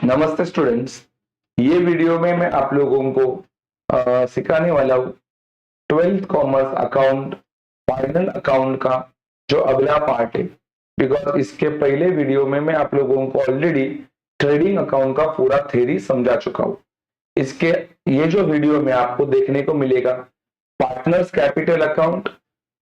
नमस्ते स्टूडेंट्स। ये वीडियो में मैं आप लोगों को सिखाने वाला हूँ 12th commerce account final account का जो अगला पार्ट है। बिकॉज इसके पहले वीडियो में मैं आप लोगों को ऑलरेडी ट्रेडिंग अकाउंट का पूरा थ्योरी समझा चुका हूँ। इसके ये जो वीडियो में आपको देखने को मिलेगा पार्टनर्स कैपिटल अकाउंट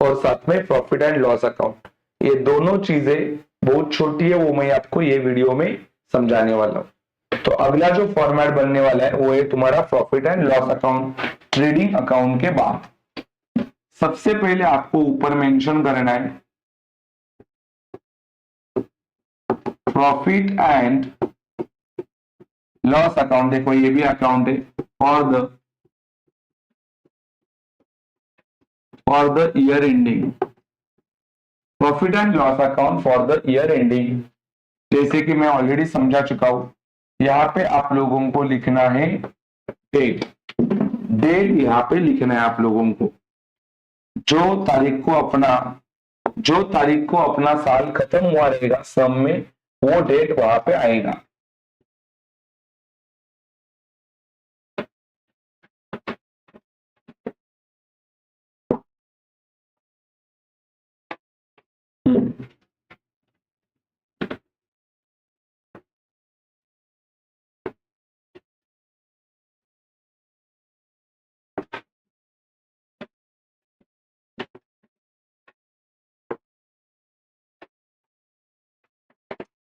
और साथ में प्रॉफिट एंड लॉस अकाउंट, ये दोनों चीजें बहुत छोटी है, वो मैं आपको ये वीडियो में समझाने वाला हूँ। तो अगला जो फॉर्मेट बनने वाला है वो है तुम्हारा profit and loss account trading account के बाद। सबसे पहले आपको ऊपर मेंशन करना है प्रॉफिट एंड लॉस अकाउंट। देखो ये भी अकाउंट है for the year ending, profit and loss account for the year ending. जैसे कि मैं ऑलरेडी समझा चुका हूं, यहाँ पे आप लोगों को लिखना है डेट। डेट यहाँ पे लिखना है आप लोगों को, जो तारीख को अपना साल खत्म हुआ रहेगा सम में, वो डेट वहां पे आएगा।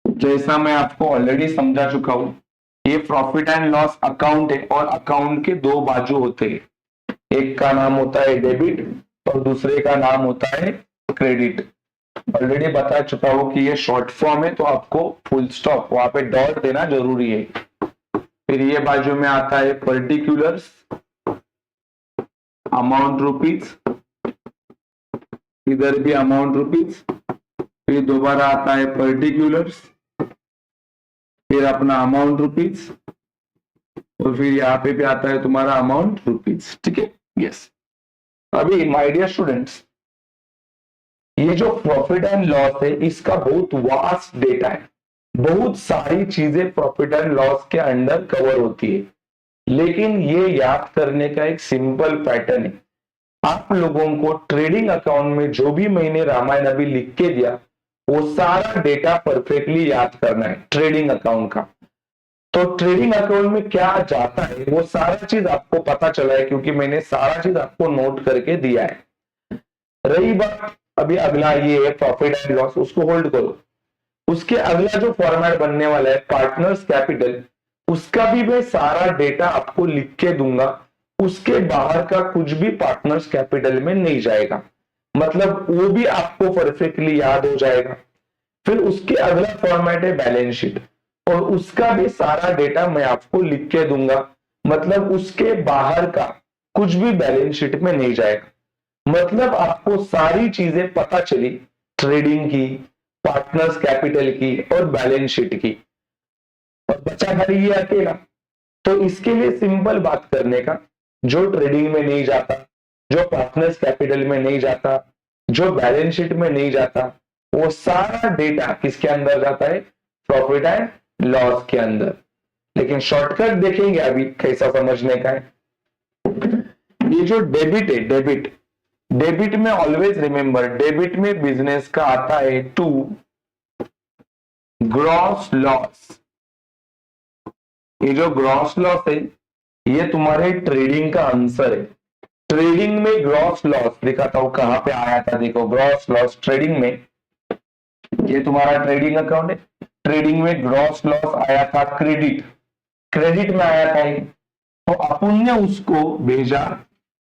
जैसा मैं आपको ऑलरेडी समझा चुका हूं, ये प्रॉफिट एंड लॉस अकाउंट है और अकाउंट के दो बाजू होते हैं। एक का नाम होता है डेबिट और दूसरे का नाम होता है क्रेडिट। ऑलरेडी बता चुका हूं कि ये शॉर्ट फॉर्म है, तो आपको फुल स्टॉप वहां पे डॉट देना जरूरी है। फिर ये बाजू में आता है पर्टिकुलर्स अमाउंट रुपीज, इधर भी अमाउंट रुपीज, फिर दोबारा आता है पर्टिकुलर्स, फिर अपना अमाउंट रुपीज, और फिर यहाँ पे भी आता है तुम्हारा अमाउंट रुपीज। ठीक है, यस। अभी माय डियर स्टूडेंट्स, ये जो प्रॉफिट एंड लॉस है इसका बहुत वास्ट डेटा है, बहुत सारी चीजें प्रॉफिट एंड लॉस के अंडर कवर होती है। लेकिन ये याद करने का एक सिंपल पैटर्न है। आप लोगों को ट्रेडिंग अकाउंट में जो भी मैंने रामायण अभी लिख के दिया, वो सारा डेटा परफेक्टली याद करना है ट्रेडिंग अकाउंट का। तो ट्रेडिंग अकाउंट में क्या जाता है वो सारा चीज आपको पता चला है, क्योंकि मैंने सारा चीज आपको नोट करके दिया है। रही बात अभी अगला ये है प्रॉफिट एंड लॉस, उसको होल्ड करो। उसके अगला जो फॉर्मेट बनने वाला है पार्टनर्स कैपिटल, उसका भी मैं सारा डेटा आपको लिख के दूंगा। उसके बाहर का कुछ भी पार्टनर्स कैपिटल में नहीं जाएगा, मतलब वो भी आपको परफेक्टली याद हो जाएगा। फिर उसके अगला फॉर्मेट है बैलेंस शीट, और उसका भी सारा डेटा मैं आपको लिख के दूंगा, मतलब उसके बाहर का कुछ भी बैलेंस शीट में नहीं जाएगा। मतलब आपको सारी चीजें पता चली ट्रेडिंग की, पार्टनर्स कैपिटल की और बैलेंस शीट की, और बचा खाली ये अकेला। तो इसके लिए सिंपल बात करने का, जो ट्रेडिंग में नहीं जाता, जो पार्टनर्स कैपिटल में नहीं जाता, जो बैलेंस शीट में नहीं जाता, वो सारा डेटा किसके अंदर जाता है? प्रॉफिट एंड लॉस के अंदर। लेकिन शॉर्टकट देखेंगे अभी कैसा समझने का है। ये जो डेबिट है, डेबिट में ऑलवेज रिमेंबर, डेबिट में बिजनेस का आता है टू ग्रॉस लॉस। ये जो ग्रॉस लॉस है ये तुम्हारे ट्रेडिंग का आंसर है। ट्रेडिंग में ग्रॉस लॉस दिखाता हूं कहां पे आया था। देखो ग्रॉस लॉस ट्रेडिंग में, ये तुम्हारा ट्रेडिंग अकाउंट है। ट्रेडिंग में ग्रॉस लॉस आया था क्रेडिट में आया था ये, तो अपन ने उसको भेजा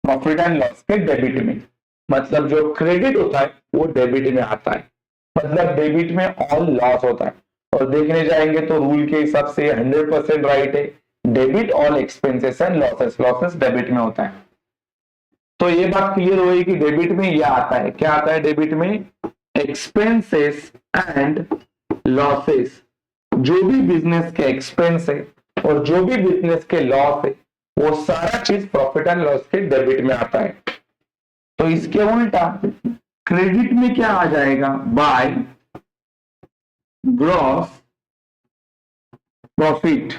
प्रॉफिट एंड लॉस के डेबिट में। मतलब जो क्रेडिट होता है वो डेबिट में आता है, मतलब डेबिट में ऑल लॉस होता है। और देखने जाएंगे तो रूल के हिसाब से 100% राइट है, debit all expenses and losses debit में होता है। तो ये बात क्लियर हुई कि डेबिट में यह आता है, क्या आता है डेबिट में? Expenses and losses. जो भी बिजनेस के एक्सपेंस है और जो भी बिजनेस के लॉस है, वो सारा चीज प्रॉफिट एंड लॉस के डेबिट में आता है। तो इसके उल्टा क्रेडिट में क्या आ जाएगा? By gross profit,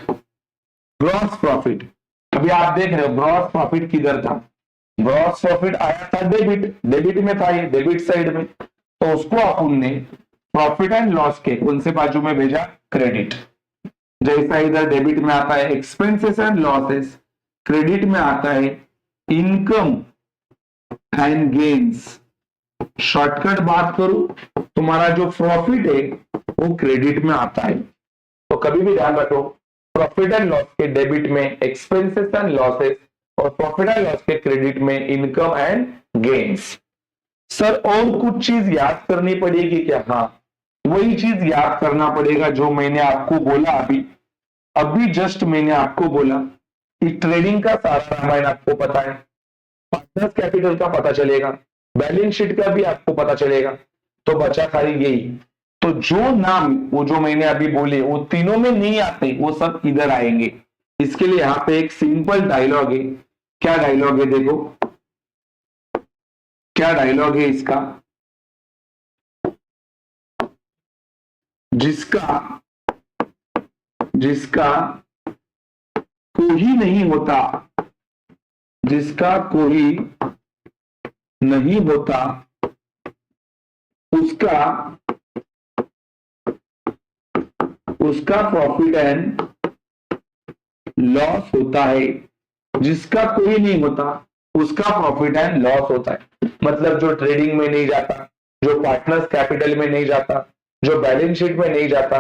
gross profit. अभी आप देख रहे हो ग्रॉस प्रॉफिट किधर था, ग्रॉस प्रॉफिट आया था डेबिट, डेबिट में था ये, डेबिट साइड में, तो उसको अपन ने प्रॉफिट एंड लॉस के कौन से बाजू में भेजा, क्रेडिट। जैसा इधर डेबिट में आता है एक्सपेंसेस एंड लॉसेस, क्रेडिट में आता है इनकम एंड गेन्स। शॉर्टकट बात करूं, तुम्हारा जो प्रॉफिट है वो क्रेडिट में आता है। तो कभी भी ध्यान रखो, प्रॉफिट एंड लॉस के डेबिट में एक्सपेंसेस एंड लॉसेस, और प्रॉफिट एंड लॉस के क्रेडिट में इनकम एंड गेन्स। सर और कुछ चीज याद करनी पड़ेगी क्या? हाँ, वही चीज याद करना पड़ेगा जो मैंने आपको बोला अभी अभी जस्ट मैंने आपको बोला कि ट्रेडिंग का सारा रामायण आपको पता है, पार्टनर्स कैपिटल का पता चलेगा, बैलेंस शीट का भी आपको पता चलेगा, तो बचा खाली यही। तो जो नाम वो जो मैंने अभी बोले वो तीनों में नहीं आते, वो सब इधर आएंगे। इसके लिए यहाँ पे एक सिंपल डायलॉग है। क्या डायलॉग है देखो, क्या डायलॉग है इसका, जिसका जिसका कोई नहीं होता, जिसका कोई नहीं होता उसका प्रॉफिट एंड लॉस होता है। जिसका कोई नहीं होता उसका प्रॉफिट एंड लॉस होता है। मतलब जो ट्रेडिंग में नहीं जाता, जो पार्टनर्स कैपिटल में नहीं जाता, जो बैलेंस शीट में नहीं जाता,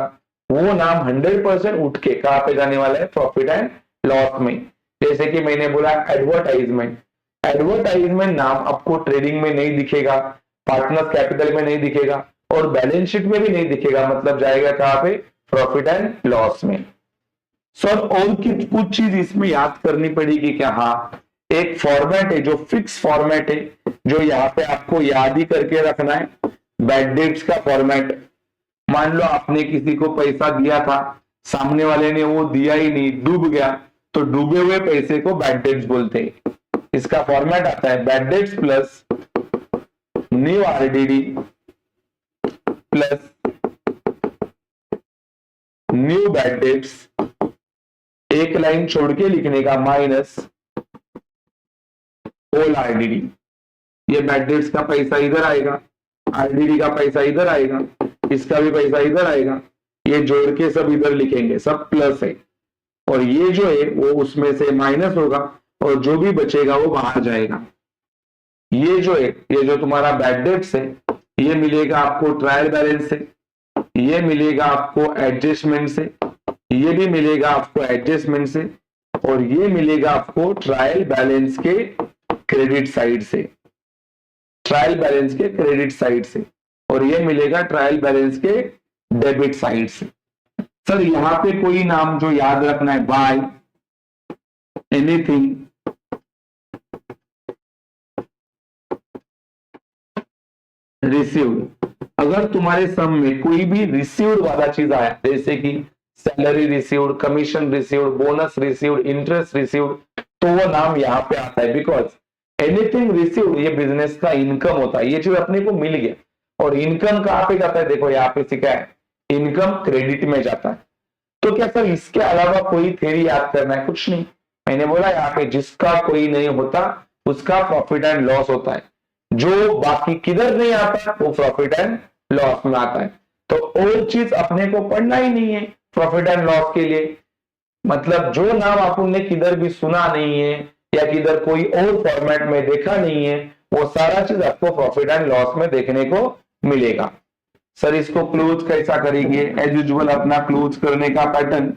वो नाम 100% उठ के कहां पे जाने वाला है, प्रॉफिट एंड लॉस में। जैसे कि मैंने बोला एडवर्टाइजमेंट, एडवर्टाइजमेंट नाम आपको ट्रेडिंग में नहीं दिखेगा, पार्टनर्स कैपिटल में नहीं दिखेगा, और बैलेंस शीट में भी नहीं दिखेगा, मतलब जाएगा कहां पे, प्रॉफिट एंड लॉस में। सर और कुछ चीज इसमें याद करनी पड़ेगी क्या? हाँ, एक फॉर्मेट है जो फिक्स फॉर्मेट है, जो यहाँ पे आपको याद ही करके रखना है, बैड डेट्स का फॉर्मेट। मान लो आपने किसी को पैसा दिया था, सामने वाले ने वो दिया ही नहीं, डूब गया, तो डूबे हुए पैसे को बैड डेट्स बोलते हैं। इसका फॉर्मेट आता है bad debts plus new RDD plus new bad debts, एक लाइन छोड़ के लिखने का, माइनस ओल्ड आरडीडी। ये बैड डेट्स का पैसा इधर आएगा, आरडीडी का पैसा इधर आएगा, इसका भी पैसा इधर आएगा, ये जोड़ के सब इधर लिखेंगे, सब प्लस है, और ये जो है वो उसमें से माइनस होगा, और जो भी बचेगा वो बाहर जाएगा। ये जो है, ये जो तुम्हारा बैड डेट्स है, ये मिलेगा आपको ट्रायल बैलेंस से, ये मिलेगा आपको एडजस्टमेंट से, ये भी मिलेगा आपको एडजस्टमेंट से, और ये मिलेगा आपको ट्रायल बैलेंस के क्रेडिट साइड से, ट्रायल बैलेंस के क्रेडिट साइड से, और ये मिलेगा ट्रायल बैलेंस के डेबिट साइड से। सर यहां पे कोई नाम जो याद रखना है, बाय एनीथिंग रिसीव्ड। अगर तुम्हारे सम में कोई भी रिसीव्ड वाला चीज आया, जैसे कि salary received, commission received, bonus received, interest received, तो वो नाम यहाँ पे आता है, बिकॉज एनीथिंग रिसीव्ड ये बिजनेस का इनकम होता है, ये चीज अपने को मिल गया। और इनकम कहां पे जाता है, देखो यहाँ पे सिखा है, इनकम क्रेडिट में जाता है। तो क्या सर इसके अलावा कोई थ्योरी याद करना है? कुछ नहीं, मैंने बोला यहाँ पे जिसका कोई नहीं होता उसका प्रॉफिट एंड लॉस होता है, जो बाकी किधर नहीं आता वो प्रॉफिट एंड लॉस में आता है। तो और चीज अपने को पढ़ना ही नहीं है प्रॉफिट एंड लॉस के लिए। मतलब जो नाम आपने किधर भी सुना नहीं है या किधर कोई और फॉर्मेट में देखा नहीं है, वो सारा चीज आपको प्रॉफिट एंड लॉस में देखने को मिलेगा। सर इसको क्लोज कैसा करेंगे? एज यूजुअल अपना क्लोज करने का पैटर्न,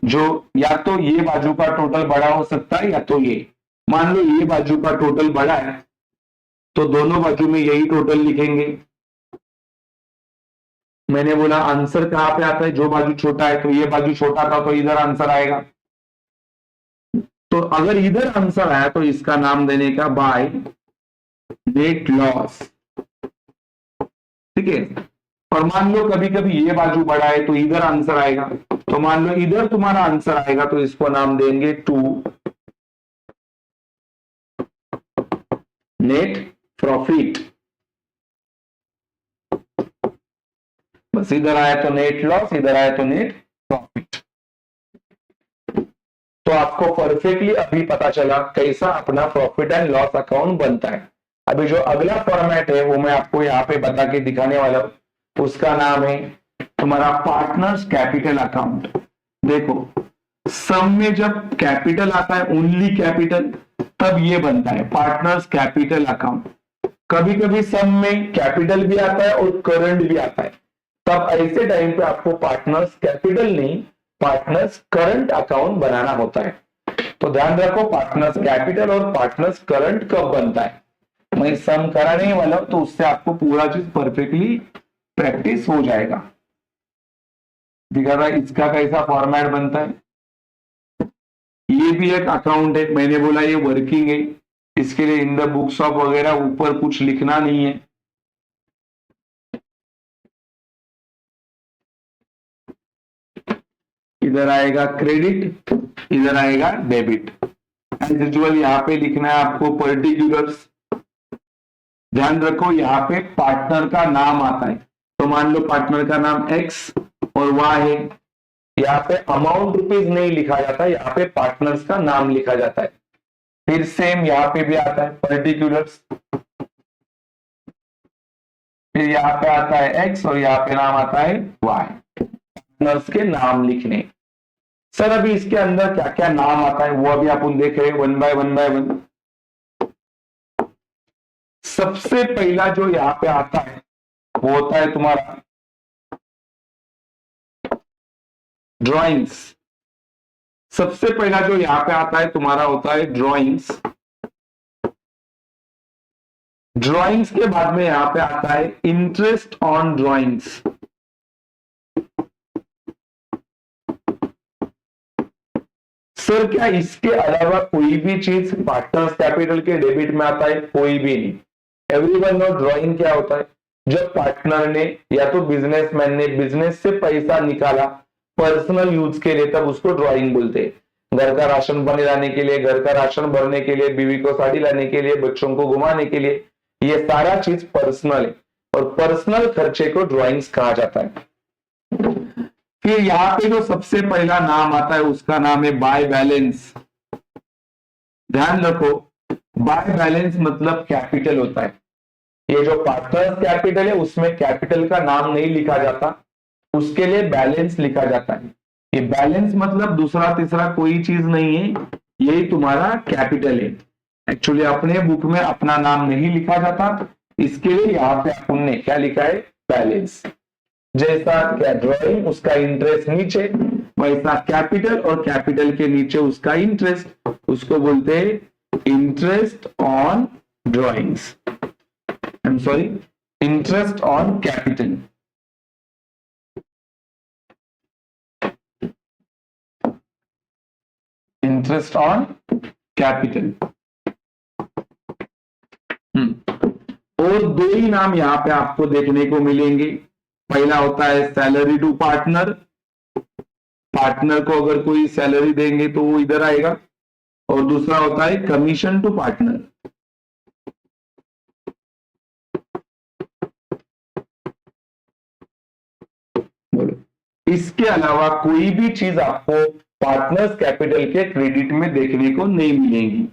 जो या तो ये बाजू का टोटल बड़ा हो सकता है, या तो ये, मान लो ये बाजू का टोटल बड़ा है तो दोनों बाजू में यही टोटल लिखेंगे। मैंने बोला आंसर कहां पे आता है, जो बाजू छोटा है, तो ये बाजू छोटा था तो इधर आंसर आएगा। तो अगर इधर आंसर आया तो इसका नाम देने का बाय नेट लॉस, ठीक है। और मान लो कभी कभी ये बाजू बड़ा है तो इधर आंसर आएगा, तो मान लो इधर तुम्हारा आंसर आएगा तो इसको नाम देंगे टू नेट प्रॉफिट। बस इधर आया तो नेट लॉस, इधर आया तो नेट प्रॉफिट। तो आपको परफेक्टली अभी पता चला कैसा अपना प्रॉफिट एंड लॉस अकाउंट बनता है। अभी जो अगला फॉर्मेट है वो मैं आपको यहाँ पे बता के दिखाने वाला हूं, उसका नाम है तुम्हारा पार्टनर्स कैपिटल अकाउंट। देखो सम में जब कैपिटल आता है, ओनली कैपिटल, तब ये बनता है पार्टनर्स कैपिटल अकाउंट। कभी कभी सम में कैपिटल भी आता है और करंट भी आता है, तब ऐसे टाइम पे आपको पार्टनर्स कैपिटल नहीं, पार्टनर्स करंट अकाउंट बनाना होता है। तो ध्यान रखो पार्टनर्स कैपिटल और पार्टनर्स करंट कब बनता है। मैं सम कराने वाला हूं तो उससे आपको पूरा चीज परफेक्टली प्रैक्टिस हो जाएगा। दिखा रहा है इसका कैसा फॉर्मेट बनता है। ये भी एक अकाउंट है, मैंने बोला ये वर्किंग है, इसके लिए इन द बुक्स ऑफ वगैरह ऊपर कुछ लिखना नहीं है। इधर आएगा क्रेडिट, इधर आएगा डेबिट। एज यूजुअल यहाँ पे लिखना है आपको पर्टिकुलर्स। ध्यान रखो यहाँ पे पार्टनर का नाम आता है, तो मान लो पार्टनर का नाम एक्स और वाई है। यहाँ पे अमाउंट रुपीज नहीं लिखा जाता, यहाँ पे पार्टनर्स का नाम लिखा जाता है। फिर सेम यहाँ पे भी आता है पर्टिकुलर्स, फिर यहाँ पे आता है एक्स और यहाँ पे नाम आता है वाई, पार्टनर्स के नाम लिखने। सर अभी इसके अंदर क्या क्या नाम आता है वो अभी अपन देख रहे हैं वन बाय वन। सबसे पहला जो यहाँ पे आता है वो होता है तुम्हारा ड्राइंग्स। सबसे पहला जो यहाँ पे आता है तुम्हारा होता है ड्राइंग्स। ड्राइंग्स के बाद में यहाँ पे आता है इंटरेस्ट ऑन ड्राइंग्स। सर क्या इसके अलावा कोई भी चीज पार्टनर्स कैपिटल के डेबिट में आता है? कोई भी नहीं। एवरीवन नो ड्राइंग क्या होता है, जब पार्टनर ने या तो बिजनेसमैन ने बिजनेस से पैसा निकाला पर्सनल यूज के लिए, तब उसको ड्राइंग बोलते हैं। घर का राशन पानी लाने के लिए, घर का राशन भरने के लिए, बीवी को साड़ी लाने के लिए, बच्चों को घुमाने के लिए, ये सारा चीज पर्सनल है और पर्सनल खर्चे को ड्राइंग्स कहा जाता है। फिर यहाँ पे जो सबसे पहला नाम आता है उसका नाम है बाय बैलेंस। ध्यान रखो बाय बैलेंस मतलब कैपिटल होता है। ये जो पार्टनर्स कैपिटल है उसमें कैपिटल का नाम नहीं लिखा जाता, उसके लिए बैलेंस लिखा जाता है। ये बैलेंस मतलब दूसरा तीसरा कोई चीज नहीं है, यही तुम्हारा कैपिटल है। एक्चुअली अपने बुक में अपना नाम नहीं लिखा जाता, इसके लिए यहाँ पे अपन ने क्या लिखा है, बैलेंस। जैसा क्या ड्राइंग उसका इंटरेस्ट नीचे, वैसा कैपिटल और कैपिटल के नीचे उसका इंटरेस्ट, उसको बोलते हैं interest on drawings. I am sorry, interest on capital. Interest on capital. और दो ही नाम यहाँ पे आपको देखने को मिलेंगे। पहला होता है सैलरी टू पार्टनर, पार्टनर को अगर कोई सैलरी देंगे तो वो इधर आएगा, और दूसरा होता है कमीशन टू पार्टनर। इसके अलावा कोई भी चीज आपको पार्टनर्स कैपिटल के क्रेडिट में देखने को नहीं मिलेगी।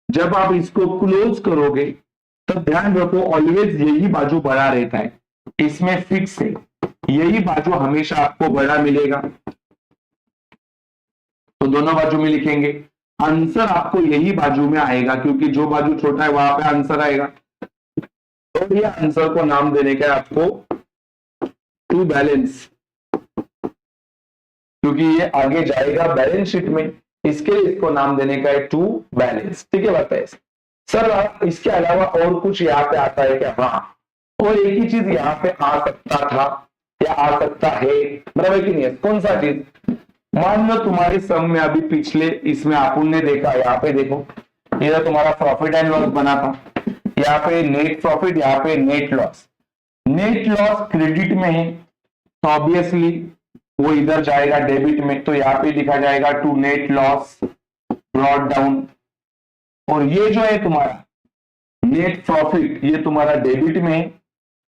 जब आप इसको क्लोज करोगे तो ध्यान रखो ऑलवेज यही बाजू बड़ा रहता है, इसमें फिक्स है, यही बाजू हमेशा आपको बड़ा मिलेगा। तो दोनों बाजू में लिखेंगे, आंसर आपको यही बाजू में आएगा क्योंकि जो बाजू छोटा है वहां पे आंसर आएगा। तो ये आंसर को नाम देने का आपको टू बैलेंस, क्योंकि ये आगे जाएगा बैलेंस शीट में, इसके लिए इसको नाम देने का है टू बैलेंस। ठीक है बताइए सर इसके अलावा और कुछ यहाँ पे आता है क्या? हाँ, और एक ही चीज यहाँ पे आ सकता था या आ सकता है, बराबर है कि नहीं है? कौन सा चीज? मान लो तुम्हारे सम में अभी पिछले इसमें अपन ने देखा, यहाँ पे देखो ये तो तुम्हारा प्रॉफिट एंड लॉस बना था, यहाँ पे नेट प्रॉफिट, यहाँ पे net loss. Net loss credit में है तो ऑब्वियसली वो इधर जाएगा डेबिट में, तो यहाँ पे लिखा जाएगा to net loss brought down. और ये जो है तुम्हारा नेट प्रॉफिट, ये तुम्हारा डेबिट में है,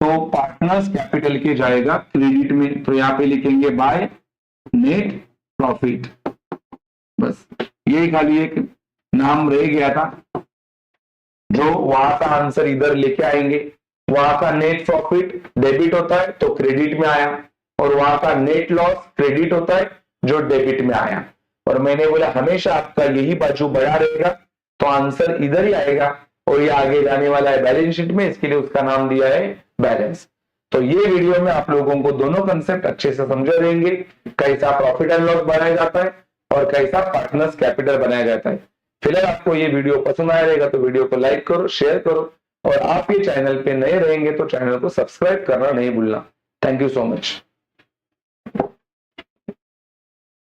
तो पार्टनर्स कैपिटल के जाएगा क्रेडिट में, तो यहाँ पे लिखेंगे बाय नेट प्रॉफिट। बस ये खाली एक नाम रह गया था, जो वहां का आंसर इधर लेके आएंगे। वहां का नेट प्रॉफिट डेबिट होता है तो क्रेडिट में आया, और वहां का नेट लॉस क्रेडिट होता है जो डेबिट में आया। और मैंने बोला हमेशा आपका यही बाजू बड़ा रहेगा तो आंसर इधर ही आएगा, और ये आगे जाने वाला है बैलेंस शीट में, इसके लिए उसका नाम दिया है बैलेंस। तो ये वीडियो में आप लोगों को दोनों कंसेप्ट अच्छे से समझा देंगे, कैसा प्रॉफिट एंड लॉस बनाया जाता है और कैसा पार्टनर्स कैपिटल बनाया जाता है। फिलहाल आपको ये वीडियो पसंद आया रहेगा तो वीडियो को लाइक करो, शेयर करो, और आप ये चैनल पे नए रहेंगे तो चैनल को सब्सक्राइब करना नहीं भूलना। Thank you so much.